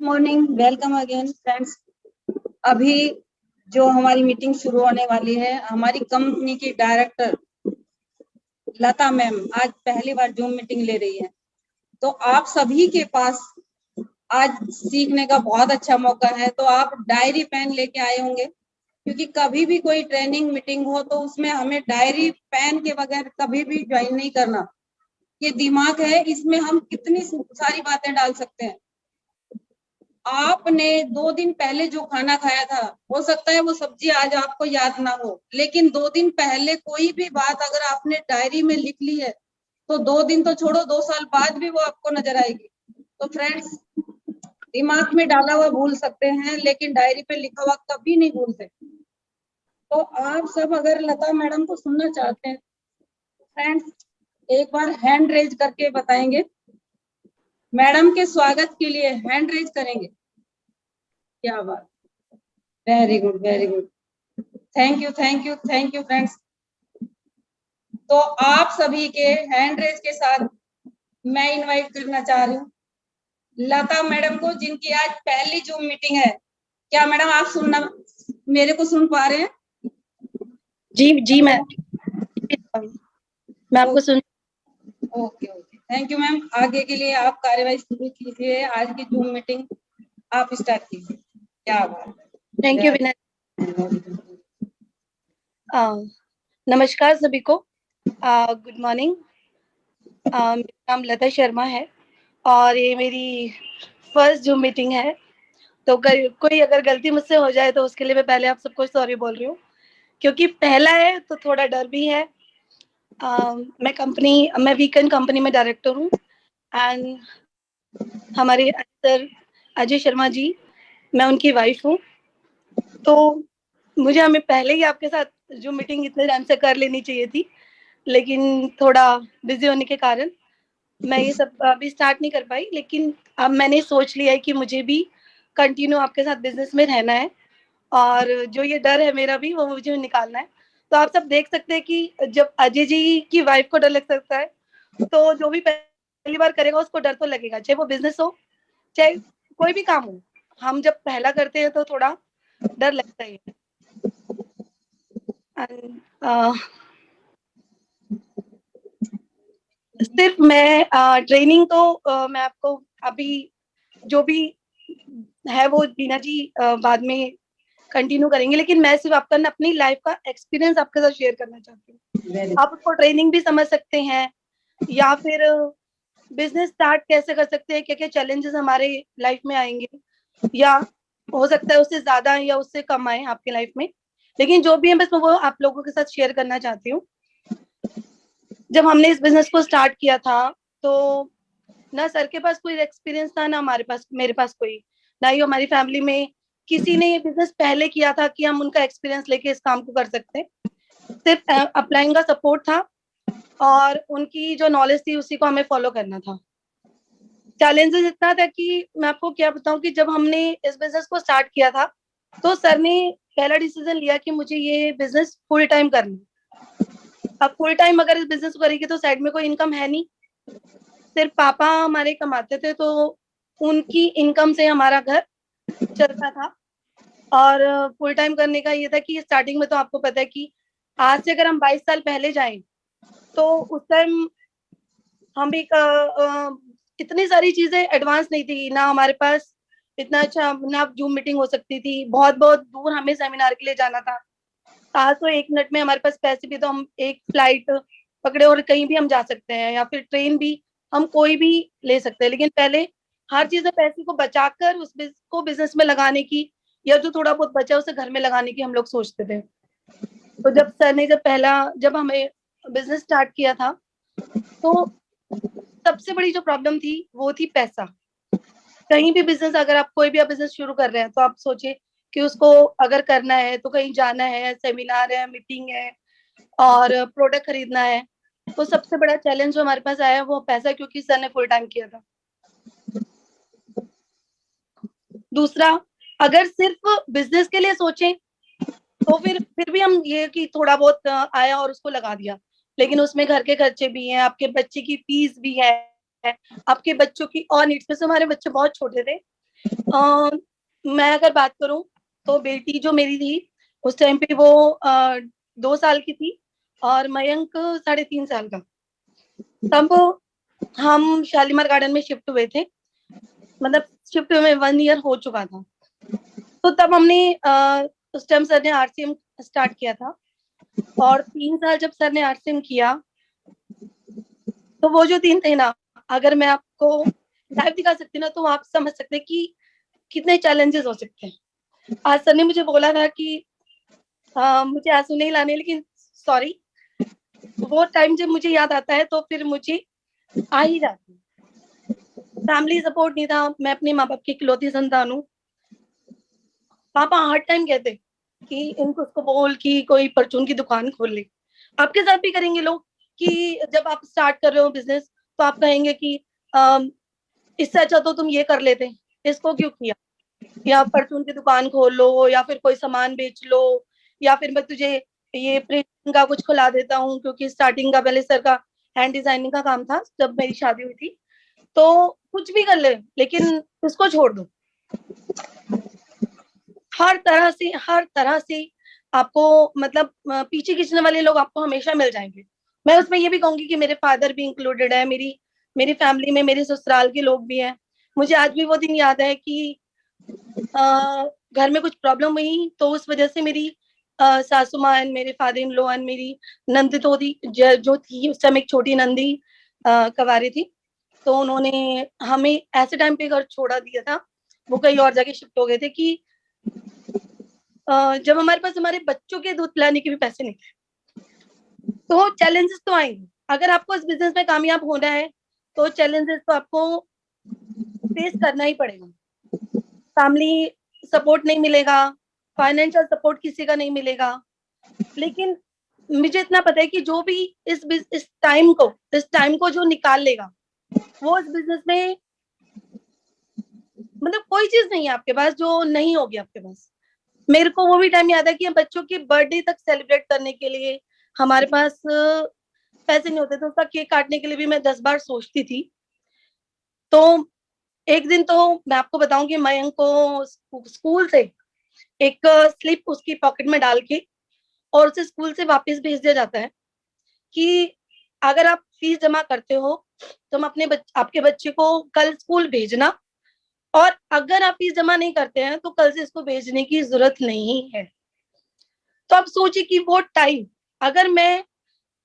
Morning, welcome again friends. अभी जो हमारी मीटिंग शुरू होने वाली है, हमारी कंपनी की डायरेक्टर लता मैम आज पहली बार जूम मीटिंग ले रही है। तो आप सभी के पास आज सीखने का बहुत अच्छा मौका है। तो आप डायरी पेन लेके आए होंगे, क्योंकि कभी भी कोई ट्रेनिंग मीटिंग हो तो उसमें हमें डायरी पेन के बगैर कभी भी ज्वाइन नहीं करना। ये दिमाग है, इसमें हम कितनी सारी बातें डाल सकते हैं। आपने 2 दिन पहले जो खाना खाया था, हो सकता है वो सब्जी आज आपको याद ना हो, लेकिन 2 दिन पहले कोई भी बात अगर आपने डायरी में लिख ली है तो 2 दिन तो छोड़ो, 2 साल बाद भी वो आपको नजर आएगी। तो फ्रेंड्स, दिमाग में डाला हुआ भूल सकते हैं, लेकिन डायरी पे लिखा हुआ कभी नहीं भूल सकते। तो आप सब अगर लता मैडम को सुनना चाहते हैं फ्रेंड्स, एक बार हैंड रेज करके बताएंगे। मैडम के स्वागत के लिए हैंड रेज करेंगे। क्या बात, very good, very good. Thank you, thank you, thank you friends. तो आप सभी के हैंड रेज के साथ मैं इनवाइट करना चाह रही हूँ लता मैडम को, जिनकी आज पहली जूम मीटिंग है। क्या मैडम आप सुनना, मेरे को सुन पा रहे हैं? जी जी मैं आपको सुन। Okay okay, thank you ma'am. आगे के लिए आप कार्यवाही शुरू कीजिए। आज की जूम मीटिंग आप स्टार्ट कीजिए। क्या बात है, थैंक यू विनय। नमस्कार सभी को। Good morning. मेरा नाम लता शर्मा है और ये मेरी फर्स्ट जूम मीटिंग है। तो कोई अगर गलती मुझसे हो जाए तो उसके लिए मैं पहले आप सबको सॉरी बोल रही हूँ, क्योंकि पहला है तो थोड़ा डर भी है। मैं वीकेंड कंपनी में डायरेक्टर हूँ एंड हमारे सर अजय शर्मा जी, मैं उनकी वाइफ हूँ। तो मुझे हमें पहले ही आपके साथ जो मीटिंग इतने टाइम से कर लेनी चाहिए थी, लेकिन थोड़ा बिजी होने के कारण मैं ये सब अभी स्टार्ट नहीं कर पाई। लेकिन अब मैंने सोच लिया है कि मुझे भी कंटिन्यू आपके साथ बिजनेस में रहना है और जो ये डर है मेरा भी, वो मुझे निकालना है। तो आप सब देख सकते हैं कि जब अजय जी की वाइफ को डर लग सकता है, तो जो भी पहली बार करेगा उसको डर तो लगेगा, चाहे वो बिजनेस हो चाहे कोई भी काम हो। हम जब पहला करते हैं तो थोड़ा डर लगता ही है। सिर्फ मैं ट्रेनिंग तो मैं आपको अभी जो भी है वो बीना जी बाद में कंटिन्यू करेंगे, लेकिन मैं सिर्फ आपका अपनी लाइफ का एक्सपीरियंस आपके साथ शेयर करना चाहती हूँ। आप उसको ट्रेनिंग भी समझ सकते हैं या फिर बिजनेस स्टार्ट कैसे कर सकते हैं, क्या क्या चैलेंजेस हमारे लाइफ में आएंगे, या हो सकता है उससे ज्यादा या उससे कम आए आपके लाइफ में। लेकिन जो भी है बस मैं वो आप लोगों के साथ शेयर करना चाहती हूँ। जब हमने इस बिजनेस को स्टार्ट किया था तो ना सर के पास कोई एक्सपीरियंस था, ना मेरे पास कोई, ना ही हमारी फैमिली में किसी ने ये बिजनेस पहले किया था कि हम उनका एक्सपीरियंस लेके इस काम को कर सकते। सिर्फ अपलाइन का सपोर्ट था और उनकी जो नॉलेज थी उसी को हमें फॉलो करना था। चैलेंजेस इतना था कि मैं आपको क्या बताऊं कि जब हमने इस बिजनेस को स्टार्ट किया था तो सर ने पहला डिसीजन लिया कि मुझे ये बिजनेस फुल टाइम करना। अब फुल टाइम अगर इस बिजनेस को करेंगे तो साइड में कोई इनकम है नहीं, सिर्फ पापा हमारे कमाते थे, तो उनकी इनकम से हमारा घर चलता था। और फुल टाइम करने का ये था कि स्टार्टिंग में तो आपको पता है कि आज से अगर हम 22 साल पहले जाएं तो उस टाइम हम भी इतनी सारी चीजें एडवांस नहीं थी, ना हमारे पास इतना अच्छा ना जूम मीटिंग हो सकती थी, बहुत बहुत दूर हमें सेमिनार के लिए जाना था। आज तो 1 मिनट में हमारे पास पैसे भी तो हम एक फ्लाइट पकड़े और कहीं भी हम जा सकते हैं, या फिर ट्रेन भी हम कोई भी ले सकते हैं। लेकिन पहले हर चीज में पैसे को बचाकर को बिजनेस में लगाने की, या जो थोड़ा बहुत बचा उसे घर में लगाने की हम लोग सोचते थे। तो जब सर ने जब हमें बिजनेस स्टार्ट किया था तो सबसे बड़ी जो प्रॉब्लम थी वो थी पैसा। कहीं भी बिजनेस, अगर आप कोई भी बिजनेस शुरू कर रहे हैं तो आप सोचिए कि उसको अगर करना है तो कहीं जाना है, सेमिनार है, मीटिंग है और प्रोडक्ट खरीदना है। तो सबसे बड़ा चैलेंज जो हमारे पास आया वो पैसा, क्योंकि सर ने फुल टाइम किया था। दूसरा, अगर सिर्फ बिजनेस के लिए सोचें तो फिर भी हम ये कि थोड़ा बहुत आया और उसको लगा दिया, लेकिन उसमें घर के खर्चे भी हैं, आपके बच्चे की फीस भी है, आपके बच्चों की और नीड्स में से। हमारे बच्चे बहुत छोटे थे मैं अगर बात करूं तो बेटी जो मेरी थी उस टाइम पे वो 2 साल की थी और मयंक 3.5 साल का। तब हम शालीमार गार्डन में शिफ्ट हुए थे, मतलब शिफ्ट हुए 1 ईयर हो चुका था। तो तब हमने उस टाइम सर ने आरसीएम स्टार्ट किया था और 3 साल जब सर ने आरसीएम किया तो वो जो दिन थे ना, अगर मैं आपको लाइव दिखा सकती ना तो आप समझ सकते हैं कि कितने चैलेंजेस हो सकते हैं। आज सर ने मुझे बोला था कि मुझे आंसू नहीं लाने, लेकिन सॉरी, वो टाइम जब मुझे याद आता है तो फिर मुझे आ ही जाती है। फैमिली सपोर्ट नहीं था, मैं अपने माँ बाप की इकलौती संतान हूँ। पापा हर टाइम कहते कि इनको उसको बोल कि कोई परचून की दुकान खोल ले। आपके साथ भी करेंगे लोग कि जब आप स्टार्ट कर रहे हो बिजनेस तो आप कहेंगे कि इससे अच्छा तो तुम ये कर लेते, इसको क्यों किया, या परचून की दुकान खोल लो, या फिर कोई सामान बेच लो, या फिर मैं तुझे ये प्रिंटिंग का कुछ खुला देता हूँ, क्योंकि स्टार्टिंग का पहले सर का हैंड डिजाइनिंग का काम था जब मेरी शादी हुई थी। तो कुछ भी कर ले लेकिन इसको छोड़ दो। हर तरह से आपको मतलब पीछे खींचने वाले लोग आपको हमेशा मिल जाएंगे। मैं उसमें ये भी कहूंगी कि मेरे फादर भी इंक्लूडेड है, मेरी मेरी फैमिली में मेरे ससुराल के लोग भी हैं। मुझे आज भी वो दिन याद है कि घर में कुछ प्रॉब्लम हुई तो उस वजह से मेरी सासू माँ एंड मेरे फादर इन लॉ एंड मेरी नंदी तो थी जो थी उस टाइम, एक छोटी नंदी कवारी थी, तो उन्होंने हमें ऐसे टाइम पे घर छोड़ा दिया था। वो कहीं और जाके शिफ्ट हो गए थे कि जब हमारे पास हमारे बच्चों के दूध पिलाने के भी पैसे नहीं थे। तो चैलेंजेस तो आएंगे, अगर आपको इस बिजनेस में कामयाब होना है तो चैलेंजेस तो आपको फेस करना ही पड़ेगा। फैमिली सपोर्ट नहीं मिलेगा, फाइनेंशियल सपोर्ट किसी का नहीं मिलेगा, लेकिन मुझे इतना पता है कि जो भी इस टाइम को जो निकाल लेगा वो इस बिजनेस में, मतलब कोई चीज नहीं है आपके पास जो नहीं होगी आपके पास। मेरे को वो भी टाइम याद है कि हम बच्चों की बर्थडे तक सेलिब्रेट करने के लिए हमारे पास पैसे नहीं होते थे, उसका केक काटने के लिए भी मैं 10 बार सोचती थी। तो एक दिन तो मैं आपको बताऊं कि मयंक को स्कूल से एक स्लिप उसकी पॉकेट में डाल के और उसे स्कूल से वापस भेज दिया जाता है कि अगर आप फीस जमा करते हो तो हम आपके बच्चे को कल स्कूल भेजना, और अगर आप फीस जमा नहीं करते हैं तो कल से इसको भेजने की जरूरत नहीं है। तो आप सोचिए कि वो टाइम, अगर मैं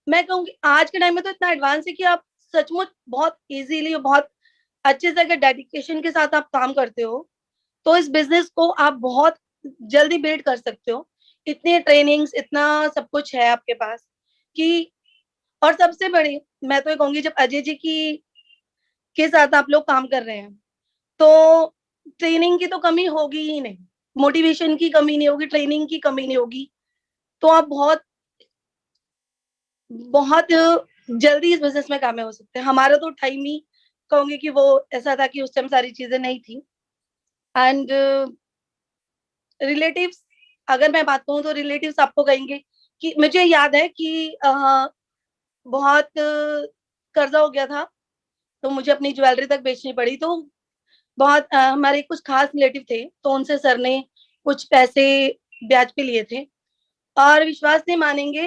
कहूँगी आज के टाइम में तो इतना एडवांस है कि आप सचमुच बहुत इजीली और बहुत अच्छे से अगर डेडिकेशन के साथ आप काम करते हो तो इस बिजनेस को आप बहुत जल्दी बिल्ड कर सकते हो। इतने ट्रेनिंग्स, इतना सब कुछ है आपके पास कि, और सबसे बड़ी मैं तो ये कहूंगी जब अजय जी की के साथ आप लोग काम कर रहे हैं तो ट्रेनिंग की तो कमी होगी ही नहीं, मोटिवेशन की कमी नहीं होगी, ट्रेनिंग की कमी नहीं होगी। तो आप बहुत बहुत जल्दी इस बिजनेस में कामयाब हो सकते हैं। हमारा तो टाइम ही कहूंगी कि वो ऐसा था कि उस टाइम सारी चीजें नहीं थी। एंड रिलेटिव्स, अगर मैं बात कहूँ तो रिलेटिव्स आपको कहेंगे कि मुझे याद है कि बहुत कर्जा हो गया था तो मुझे अपनी ज्वेलरी तक बेचनी पड़ी। तो बहुत हमारे कुछ खास रिलेटिव थे तो उनसे सर ने कुछ पैसे ब्याज पे लिए थे, और विश्वास नहीं मानेंगे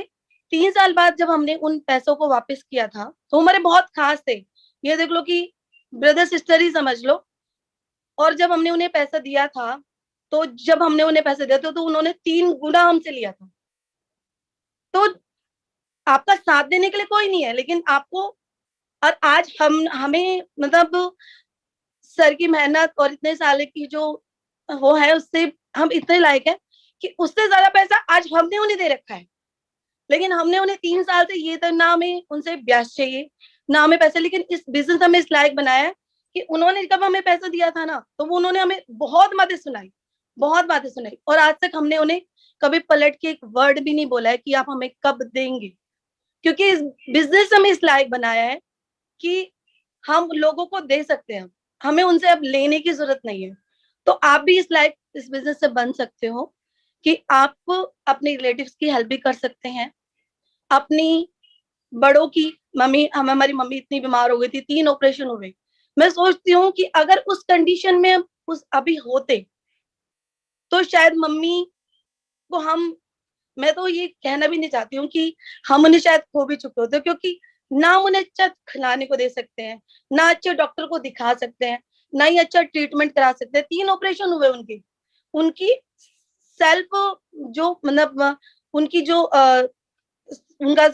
3 साल बाद जब हमने उन पैसों को वापस किया था तो हमारे बहुत खास थे, ये देख लो कि ब्रदर सिस्टर ही समझ लो। और जब हमने उन्हें पैसा दिया था तो जब हमने उन्हें पैसे दिए थे तो उन्होंने 3 गुना हमसे लिया था। तो आपका साथ देने के लिए कोई नहीं है, लेकिन आपको, और आज हम हमें मतलब सर की मेहनत और इतने साल की जो वो है उससे हम इतने लायक है कि उससे ज्यादा पैसा आज हमने उन्हें दे रखा है। लेकिन हमने उन्हें 3 साल से ये तो ना हमें उनसे ब्याज चाहिए ना हमें पैसे, लेकिन इस बिजनेस हमें इस लायक बनाया है कि उन्होंने जब हमें पैसा दिया था ना तो वो उन्होंने हमें बहुत बातें सुनाई, और आज तक हमने उन्हें कभी पलट के एक वर्ड भी नहीं बोला है कि आप हमें कब देंगे, क्योंकि इस बिजनेस हमें इस लायक बनाया है कि हम लोगों को दे सकते हैं, हमें उनसे अब लेने की जरूरत नहीं है। तो आप भी इस लायक इस बिजनेस से बन सकते हो कि आप अपने रिलेटिव्स की हेल्प भी कर सकते हैं, अपनी बड़ों की, हमारी मम्मी इतनी बीमार हो गई थी, 3 ऑपरेशन हुए। मैं सोचती हूँ कि अगर उस कंडीशन में उस अभी होते तो शायद मम्मी को मैं तो ये कहना भी नहीं चाहती हूँ कि हम उन्हें शायद खो भी चुके होते, क्योंकि ना हम उन्हें अच्छा खिलाने को दे सकते हैं, ना अच्छे डॉक्टर को दिखा सकते हैं, ना ही अच्छा ट्रीटमेंट करा सकते हैं। 3 ऑपरेशन हुए उनके। उनकी सेल्फ जो मतलब उनकी जो उनका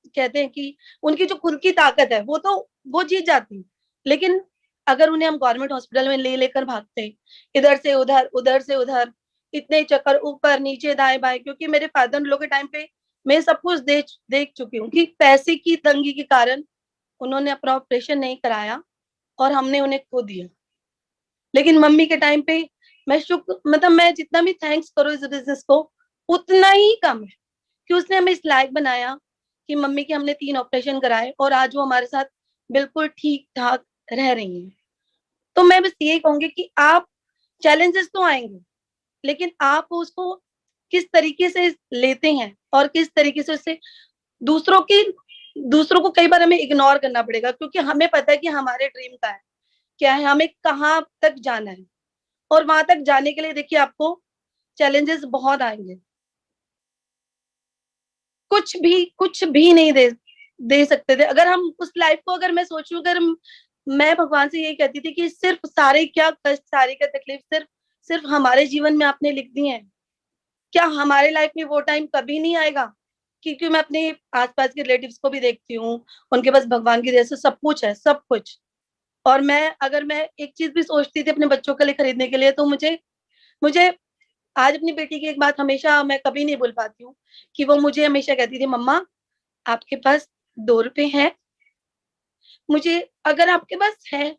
कहते हैं कि उनकी जो खुद की ताकत है वो जीत जाती। लेकिन अगर उन्हें हम गवर्नमेंट हॉस्पिटल में लेकर भागते, इधर से उधर उधर से उधर, इतने चक्कर ऊपर नीचे दाएं बाएं, क्योंकि मेरे फादर लोग के टाइम पे मैं सब कुछ देख चुकी हूँ कि पैसे की तंगी के कारण उन्होंने अपना ऑपरेशन नहीं कराया और हमने उन्हें खो दिया। लेकिन मम्मी के टाइम पे मैं शुक्र, मतलब मैं जितना भी थैंक्स करूँ इस बिजनेस को उतना ही कम है कि उसने हमें इस लायक बनाया कि मम्मी के हमने 3 ऑपरेशन कराए और आज वो हमारे साथ बिल्कुल ठीक ठाक रह रही हैं। तो मैं बस यही कहूंगी कि आप, चैलेंजेस तो आएंगे, लेकिन आप उसको किस तरीके से लेते हैं और किस तरीके से उससे दूसरों की दूसरों को कई बार हमें इग्नोर करना पड़ेगा, क्योंकि हमें पता है कि हमारे ड्रीम का है क्या है, हमें कहाँ तक जाना है। और वहां तक जाने के लिए देखिए आपको चैलेंजेस बहुत आएंगे। कुछ भी नहीं दे सकते थे। अगर हम उस लाइफ को, अगर मैं सोचूं, अगर मैं भगवान से यही कहती थी कि सिर्फ सारे क्या कष्ट, सारी क्या तकलीफ सिर्फ सिर्फ हमारे जीवन में आपने लिख दी है, क्या हमारे लाइफ में वो टाइम कभी नहीं आएगा? क्योंकि मैं अपने आसपास के रिलेटिव्स को भी देखती हूँ, उनके पास भगवान की दया से सब कुछ है, सब कुछ। और मैं एक चीज भी सोचती थी अपने बच्चों के लिए खरीदने के लिए, तो मुझे मुझे आज अपनी बेटी की एक बात हमेशा मैं कभी नहीं भूल पाती हूँ कि वो मुझे हमेशा कहती थी, मम्मा आपके पास 2 रुपए हैं, मुझे अगर आपके पास है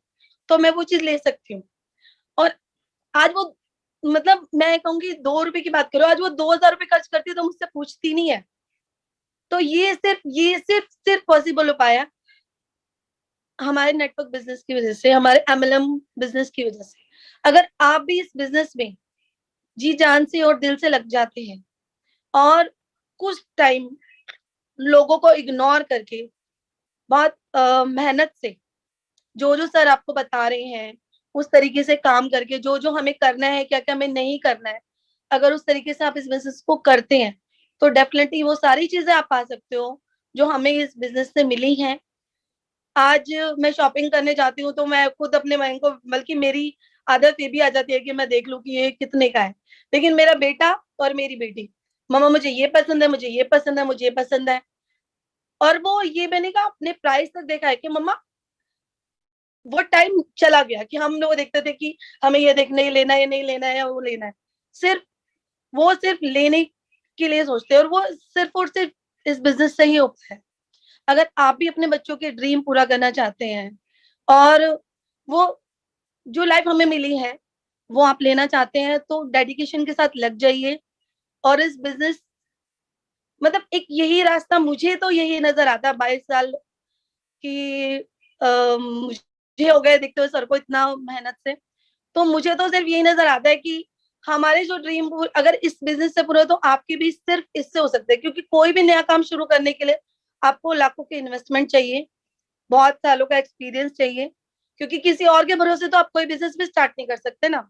तो मैं वो चीज ले सकती हूँ। और आज वो, मतलब मैं कहूंगी 2 रुपए की बात करो, आज वो 2,000 रुपए खर्च करती है तो मुझसे पूछती नहीं है। तो ये सिर्फ पॉसिबल हो पाया हमारे नेटवर्क बिजनेस की वजह से, हमारे एमएलएम बिजनेस की वजह से। अगर आप भी इस बिजनेस में जी जान से और दिल से लग जाते हैं और कुछ टाइम लोगों को इग्नोर करके बहुत मेहनत से जो जो सर आपको बता रहे हैं उस तरीके से काम करके, जो जो हमें करना है, क्या क्या हमें नहीं करना है, अगर उस तरीके से आप इस बिजनेस को करते हैं तो डेफिनेटली वो सारी चीजें आप पा सकते हो जो हमें इस बिजनेस से मिली हैं। आज मैं शॉपिंग करने जाती हूँ तो मैं खुद अपने मन को, बल्कि मेरी आदत ये भी आ जाती है कि मैं देख लूं कि ये कितने का है। लेकिन मेरा बेटा और मेरी बेटी, मम्मा मुझे ये पसंद है, मुझे ये पसंद है, मुझे ये पसंद है। और वो ये मैंने कहा अपने प्राइस तक देखा है कि मम्मा वो टाइम चला गया कि हम लोग देखते थे कि हमें ये देखना, ये लेना है, ये नहीं लेना है, या वो लेना है। सिर्फ वो सिर्फ लेने के लिए सोचते हैं, और वो सिर्फ और सिर्फ इस बिजनेस से ही होता है। अगर आप भी अपने बच्चों के ड्रीम पूरा करना चाहते हैं और वो जो लाइफ हमें मिली है वो आप लेना चाहते हैं, तो डेडिकेशन के साथ लग जाइए। और इस बिजनेस, मतलब एक यही रास्ता, मुझे तो यही नजर आता है 22 साल की मुझे हो गए देखते हुए सर को इतना मेहनत से। तो मुझे तो सिर्फ यही नजर आता है कि हमारे जो ड्रीम अगर इस बिजनेस से पूरे हो तो आपकी भी सिर्फ इससे हो सकते हैं, क्योंकि कोई भी नया काम शुरू करने के लिए आपको लाखों की इन्वेस्टमेंट चाहिए, बहुत सालों का एक्सपीरियंस चाहिए, क्योंकि किसी और के भरोसे तो आप कोई बिजनेस भी स्टार्ट नहीं कर सकते ना।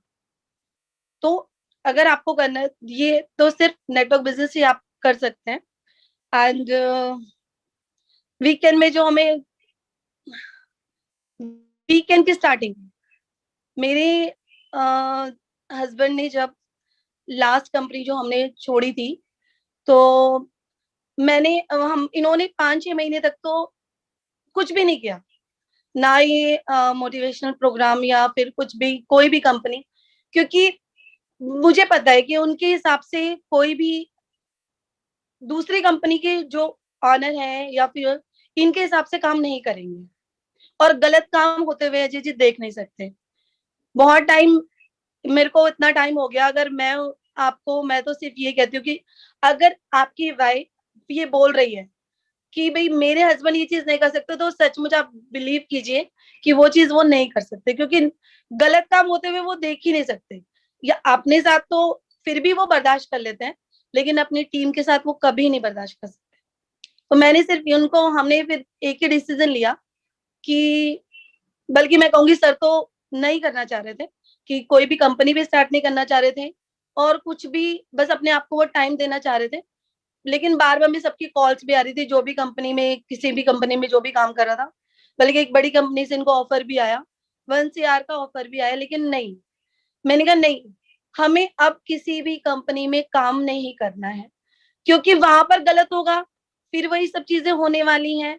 तो अगर आपको करना है ये, तो सिर्फ नेटवर्क बिजनेस ही आप कर सकते हैं। एंड वीकेंड में जो हमें, वीकेंड की स्टार्टिंग मेरे हस्बैंड ने जब लास्ट कंपनी जो हमने छोड़ी थी, तो हम इन्होंने 5-6 महीने तक तो कुछ भी नहीं किया, ना ये मोटिवेशनल प्रोग्राम या फिर कुछ भी, कोई भी कंपनी, क्योंकि मुझे पता है कि उनके हिसाब से कोई भी दूसरी कंपनी के जो ऑनर हैं या फिर इनके हिसाब से काम नहीं करेंगे, और गलत काम होते हुए अजय जी देख नहीं सकते। बहुत टाइम, मेरे को इतना टाइम हो गया, अगर मैं तो सिर्फ ये कहती हूँ कि अगर आपकी वाइफ ये बोल रही है कि भाई मेरे हस्बैंड ये चीज नहीं कर सकते, तो सचमुच आप बिलीव कीजिए कि वो चीज वो नहीं कर सकते, क्योंकि गलत काम होते हुए वो देख ही नहीं सकते। या अपने साथ तो फिर भी वो बर्दाश्त कर लेते हैं, लेकिन अपनी टीम के साथ वो कभी नहीं बर्दाश्त कर सकते। तो मैंने सिर्फ उनको, हमने फिर एक ही डिसीजन लिया कि, बल्कि मैं कहूंगी सर तो नहीं करना चाह रहे थे, कि कोई भी कंपनी भी स्टार्ट नहीं करना चाह रहे थे और कुछ भी, बस अपने आप को वो टाइम देना चाह रहे थे। लेकिन बार बार में सबकी कॉल्स भी आ रही थी, जो भी कंपनी में, किसी भी कंपनी में जो भी काम कर रहा था, बल्कि एक बड़ी कंपनी से इनको ऑफर भी आया, 1 CR का ऑफर भी आया। लेकिन नहीं, मैंने कहा नहीं, हमें अब किसी भी कंपनी में काम नहीं करना है, क्योंकि वहां पर गलत होगा, फिर वही सब चीजें होने वाली हैं,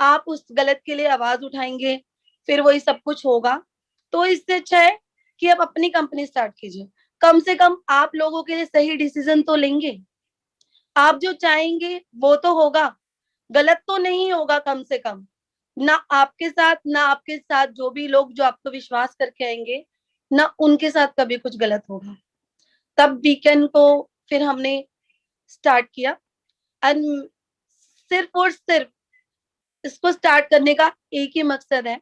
आप उस गलत के लिए आवाज उठाएंगे, फिर वही सब कुछ होगा। तो इससे अच्छा है कि आप अपनी कंपनी स्टार्ट कीजिए, कम से कम आप लोगों के लिए सही डिसीजन तो लेंगे, आप जो चाहेंगे वो तो होगा, गलत तो नहीं होगा कम से कम, ना आपके साथ, ना आपके साथ जो भी लोग जो आपको विश्वास करके आएंगे, ना उनके साथ कभी कुछ गलत होगा। तब वीकेंड को फिर हमने स्टार्ट किया, एंड सिर्फ और सिर्फ इसको स्टार्ट करने का एक ही मकसद है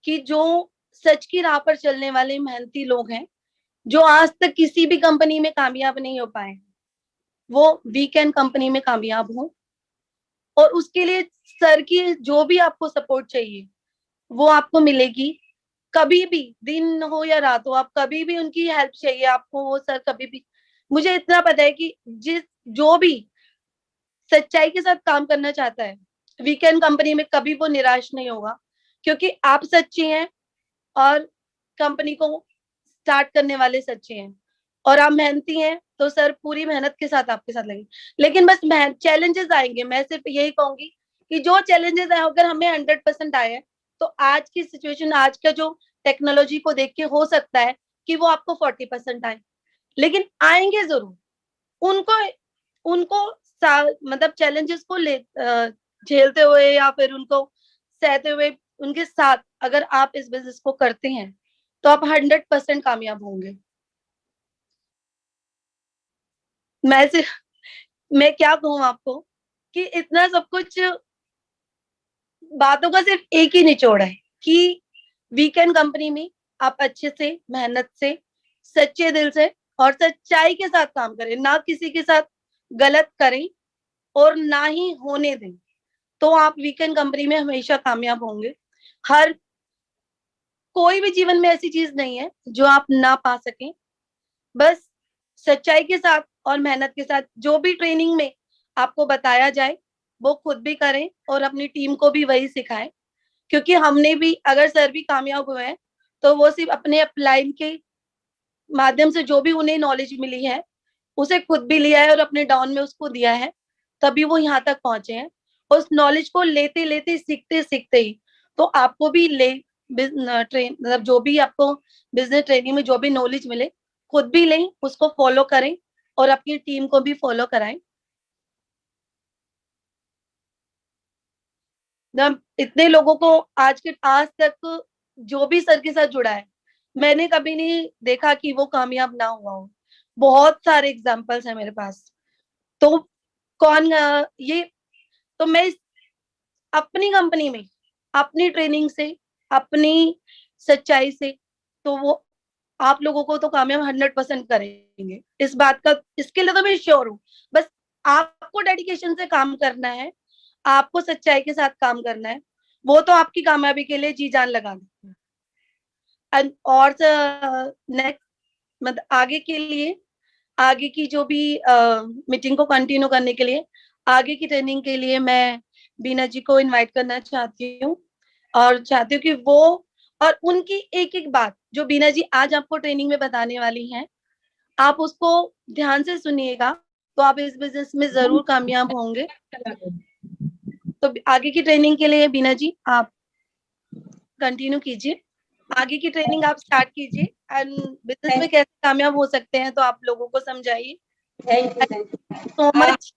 कि जो सच की राह पर चलने वाले मेहनती लोग हैं, जो आज तक किसी भी कंपनी में कामयाब नहीं हो पाए, वो वीकेंड कंपनी में कामयाब हो। और उसके लिए सर की जो भी आपको सपोर्ट चाहिए वो आपको मिलेगी, कभी भी, दिन हो या रात हो, आप कभी भी उनकी हेल्प चाहिए आपको, वो सर कभी भी, मुझे इतना पता है कि जिस जो भी सच्चाई के साथ काम करना चाहता है, वीकेंड कंपनी में कभी वो निराश नहीं होगा, क्योंकि आप सच्चे हैं और कंपनी को स्टार्ट करने वाले सच्चे हैं, और आप मेहनती हैं, तो सर पूरी मेहनत के साथ आपके साथ लगे। लेकिन बस चैलेंजेस आएंगे, मैं सिर्फ यही कहूंगी कि जो चैलेंजेस आए, अगर हमें 100% आए हैं, तो आज की सिचुएशन, आज का जो टेक्नोलॉजी को देख के हो सकता है कि वो आपको 40% आए, लेकिन आएंगे जरूर। उनको उनको मतलब चैलेंजेस को झेलते हुए या फिर उनको सहते हुए, उनके साथ अगर आप इस बिजनेस को करते हैं, तो आप 100% कामयाब होंगे। मैं क्या कहूँ आपको कि इतना सब कुछ बातों का सिर्फ एक ही निचोड़ है कि वीकेंड कंपनी में आप अच्छे से, मेहनत से, सच्चे दिल से और सच्चाई के साथ काम करें, ना किसी के साथ गलत करें और ना ही होने दें, तो आप वीकेंड कंपनी में हमेशा कामयाब होंगे। हर कोई भी जीवन में ऐसी चीज नहीं है जो आप ना पा सकें, बस सच्चाई के साथ और मेहनत के साथ जो भी ट्रेनिंग में आपको बताया जाए वो खुद भी करें और अपनी टीम को भी वही सिखाएं, क्योंकि हमने भी, अगर सर भी कामयाब हुए हैं, तो वो सिर्फ अपने अपलाइन के माध्यम से जो भी उन्हें नॉलेज मिली है उसे खुद भी लिया है और अपने डाउन में उसको दिया है, तभी वो यहाँ तक पहुंचे हैं। उस नॉलेज को लेते लेते, सीखते सीखते ही, तो आपको भी मतलब जो भी आपको बिजनेस ट्रेनिंग में जो भी नॉलेज मिले, खुद भी लें, उसको फॉलो करें और अपनी टीम को भी फॉलो कराएं। इतने लोगों को आज तक जो भी सर के साथ जुड़ा है, मैंने कभी नहीं देखा कि वो कामयाब ना हुआ हो। बहुत सारे एग्जाम्पल्स हैं मेरे पास। तो ये, तो मैं अपनी कंपनी में, अपनी ट्रेनिंग से, अपनी सच्चाई से, तो वो आप लोगों को तो कामयाब 100% करेंगे, इस बात का, इसके लिए तो मैं श्योर हूँ। बस आपको डेडिकेशन से काम करना है, आपको सच्चाई के साथ काम करना है, वो तो आपकी कामयाबी के लिए जी जान लगा देते हैं। और नेक्स्ट, मतलब आगे के लिए, आगे की जो भी मीटिंग को कंटिन्यू करने के लिए, आगे की ट्रेनिंग के लिए मैं बीना जी को इनवाइट करना चाहती हूँ, और चाहती हूँ कि वो, और उनकी एक एक बात जो बीना जी आज आपको ट्रेनिंग में बताने वाली हैं, आप उसको ध्यान से सुनिएगा, तो आप इस बिजनेस में जरूर कामयाब होंगे। तो आगे की ट्रेनिंग के लिए बीना जी आप कंटिन्यू कीजिए, आगे की ट्रेनिंग आप स्टार्ट कीजिए, एंड बिजनेस में कैसे कामयाब हो सकते हैं तो आप लोगों को समझाइए। Thank you so much.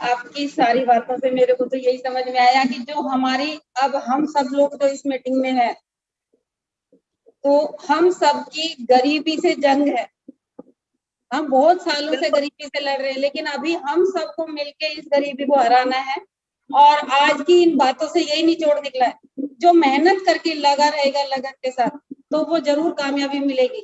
आपकी सारी बातों से मेरे को तो यही समझ में आया कि जो हमारी, अब हम सब लोग तो इस मीटिंग में है, तो हम सबकी गरीबी से जंग है। हम बहुत सालों से गरीबी से लड़ रहे हैं, लेकिन अभी हम सबको मिलके इस गरीबी को हराना है। और आज की इन बातों से यही निचोड़ निकला है, जो मेहनत करके लगा रहेगा लगन के साथ, तो वो जरूर कामयाबी मिलेगी।